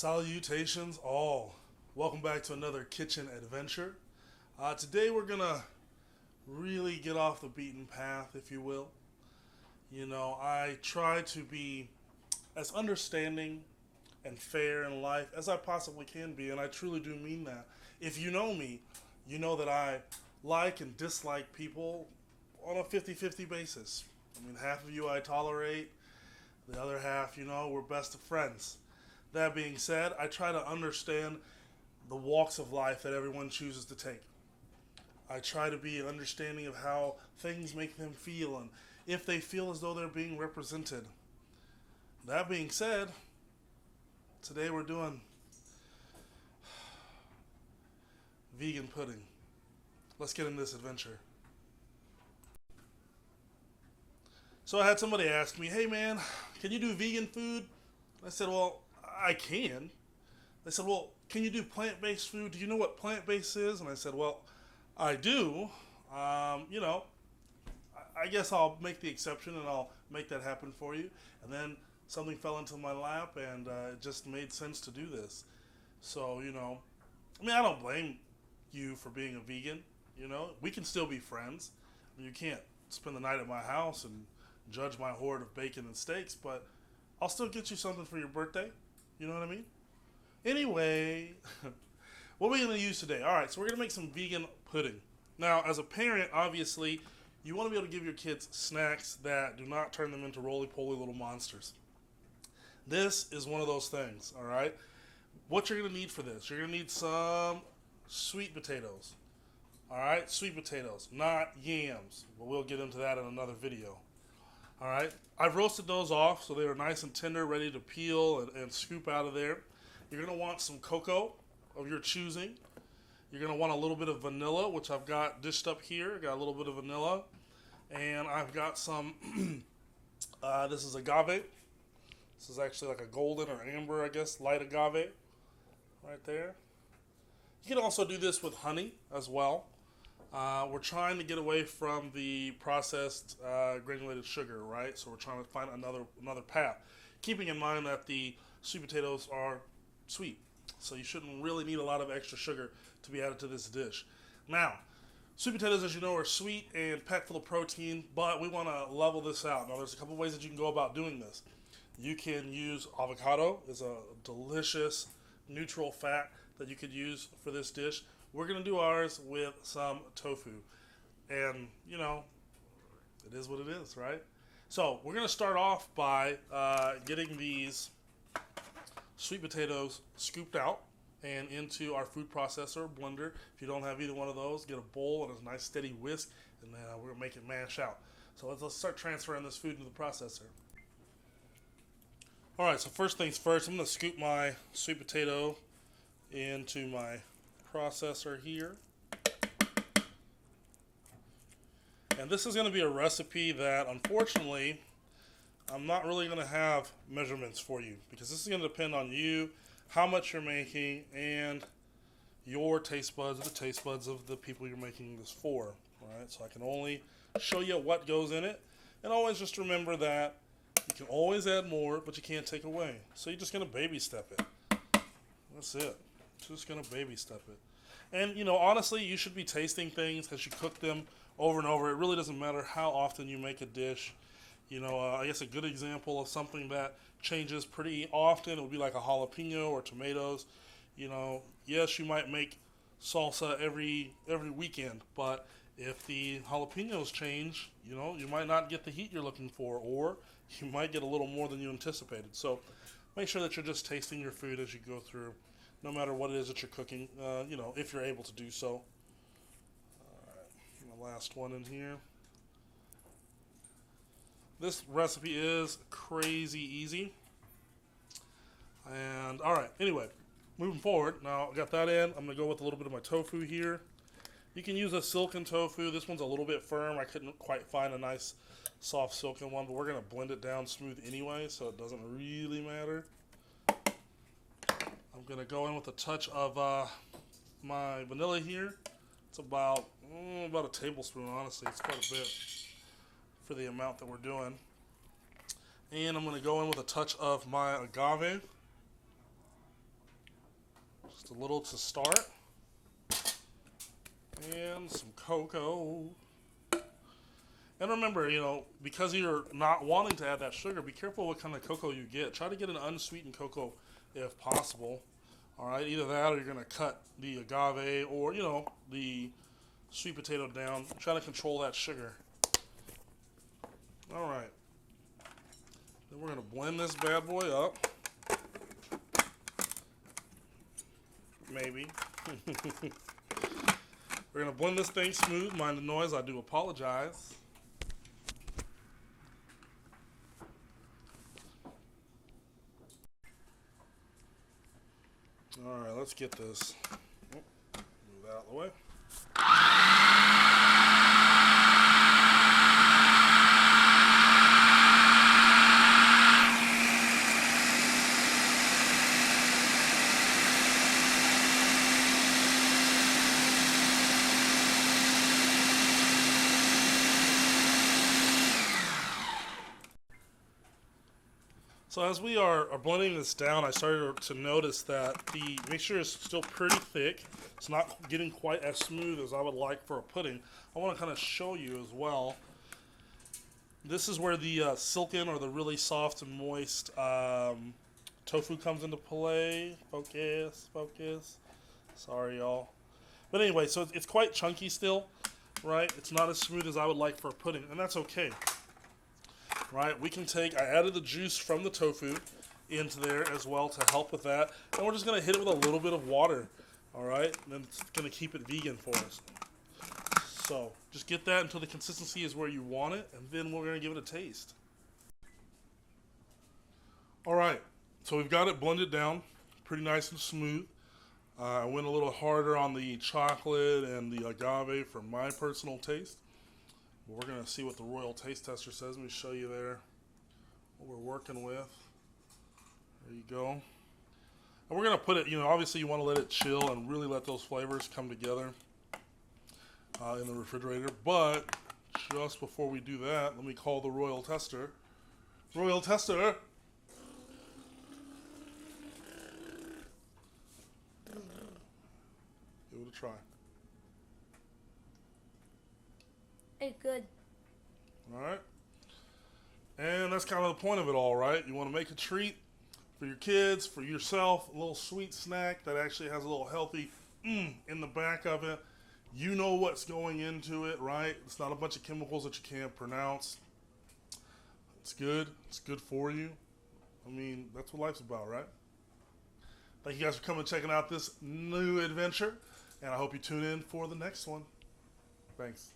Salutations all. Welcome back to another kitchen adventure. Today we're gonna really get off the beaten path, if you will. I try to be as understanding and fair in life as I possibly can be, and I truly do mean that. If you know me, you know that I like and dislike people on a 50-50 basis. I mean, half of you I tolerate, the other half, we're best of friends. That being said, I try to understand the walks of life that everyone chooses to take. I try to be understanding of how things make them feel and if they feel as though they're being represented. That being said, today we're doing vegan pudding. Let's get in this adventure. So I had somebody ask me, hey man, can you do vegan food? I said, well, I can. They said, well, can you do plant-based food? Do you know what plant-based is? And I said, well, I do. I guess I'll make the exception and I'll make that happen for you. And then something fell into my lap and it just made sense to do this. So, I don't blame you for being a vegan. We can still be friends. You can't spend the night at my house and judge my hoard of bacon and steaks, but I'll still get you something for your birthday. You know what I mean? Anyway, what are we going to use today? All right, so we're going to make some vegan pudding. Now, as a parent, obviously, you want to be able to give your kids snacks that do not turn them into roly-poly little monsters. This is one of those things, all right? What you're going to need for this, you're going to need some sweet potatoes. All right, sweet potatoes, not yams. But we'll get into that in another video. All right, I've roasted those off so they are nice and tender, ready to peel and scoop out of there. You're going to want some cocoa of your choosing. You're going to want a little bit of vanilla, which I've got dished up here. I got a little bit of vanilla. And I've got some, this is agave. This is actually like a golden or amber, I guess, light agave right there. You can also do this with honey as well. We're trying to get away from the processed granulated sugar, right? So we're trying to find another path. Keeping in mind that the sweet potatoes are sweet. So you shouldn't really need a lot of extra sugar to be added to this dish. Now, sweet potatoes, as you know, are sweet and packed full of protein, but we want to level this out. Now, there's a couple ways that you can go about doing this. You can use avocado. It's a delicious neutral fat that you could use for this dish. We're going to do ours with some tofu. And, it is what it is, right? So we're going to start off by getting these sweet potatoes scooped out and into our food processor, blender. If you don't have either one of those, get a bowl and a nice steady whisk, and then we're going to make it mash out. So let's start transferring this food into the processor. All right, so first things first, I'm going to scoop my sweet potato into my processor here. And this is going to be a recipe that, unfortunately, I'm not really going to have measurements for you because this is going to depend on you, how much you're making, and your taste buds, the taste buds of the people you're making this for. All right, so I can only show you what goes in it, and always just remember that you can always add more, but you can't take away. So you're just going to baby step it. That's it. Just going to baby step it. And, honestly, you should be tasting things as you cook them over and over. It really doesn't matter how often you make a dish. I guess a good example of something that changes pretty often would be like a jalapeno or tomatoes. Yes, you might make salsa every weekend, but if the jalapenos change, you might not get the heat you're looking for, or you might get a little more than you anticipated. So make sure that you're just tasting your food as you go through, no matter what it is that you're cooking, if you're able to do so. All right, the last one in here. This recipe is crazy easy. And, all right, anyway, moving forward. Now, I got that in. I'm going to go with a little bit of my tofu here. You can use a silken tofu. This one's a little bit firm. I couldn't quite find a nice, soft, silken one, but we're going to blend it down smooth anyway, so it doesn't really matter. I'm going to go in with a touch of my vanilla here. It's about a tablespoon, honestly. It's quite a bit for the amount that we're doing. And I'm going to go in with a touch of my agave. Just a little to start. And some cocoa. And remember, you know, because you're not wanting to add that sugar, be careful what kind of cocoa you get. Try to get an unsweetened cocoa if possible. All right, either that or you're going to cut the agave or, you know, the sweet potato down. Try to control that sugar. All right. Then we're going to blend this bad boy up. Maybe. We're going to blend this thing smooth. Mind the noise, I do apologize. All right, let's get this. Move that out of the way. So as we are blending this down, I started to notice that the mixture is still pretty thick. It's not getting quite as smooth as I would like for a pudding. I want to kind of show you as well. This is where the silken or the really soft and moist tofu comes into play. Focus, focus. Sorry, y'all. But anyway, so it's quite chunky still, right? It's not as smooth as I would like for a pudding, and that's okay. Right, we can take, I added the juice from the tofu into there as well to help with that. And we're just going to hit it with a little bit of water, all right? And then it's going to keep it vegan for us. So just get that until the consistency is where you want it, and then we're going to give it a taste. All right, so we've got it blended down, pretty nice and smooth. I went a little harder on the chocolate and the agave for my personal taste. We're going to see what the Royal Taste Tester says. Let me show you there what we're working with. There you go. And we're going to put it, you know, obviously you want to let it chill and really let those flavors come together in the refrigerator. But just before we do that, let me call the Royal Tester. Royal Tester! Give it a try. It's good. All right. And that's kind of the point of it all, right? You want to make a treat for your kids, for yourself, a little sweet snack that actually has a little healthy in the back of it. You know what's going into it, right? It's not a bunch of chemicals that you can't pronounce. It's good. It's good for you. I mean, that's what life's about, right? Thank you guys for coming and checking out this new adventure. And I hope you tune in for the next one. Thanks.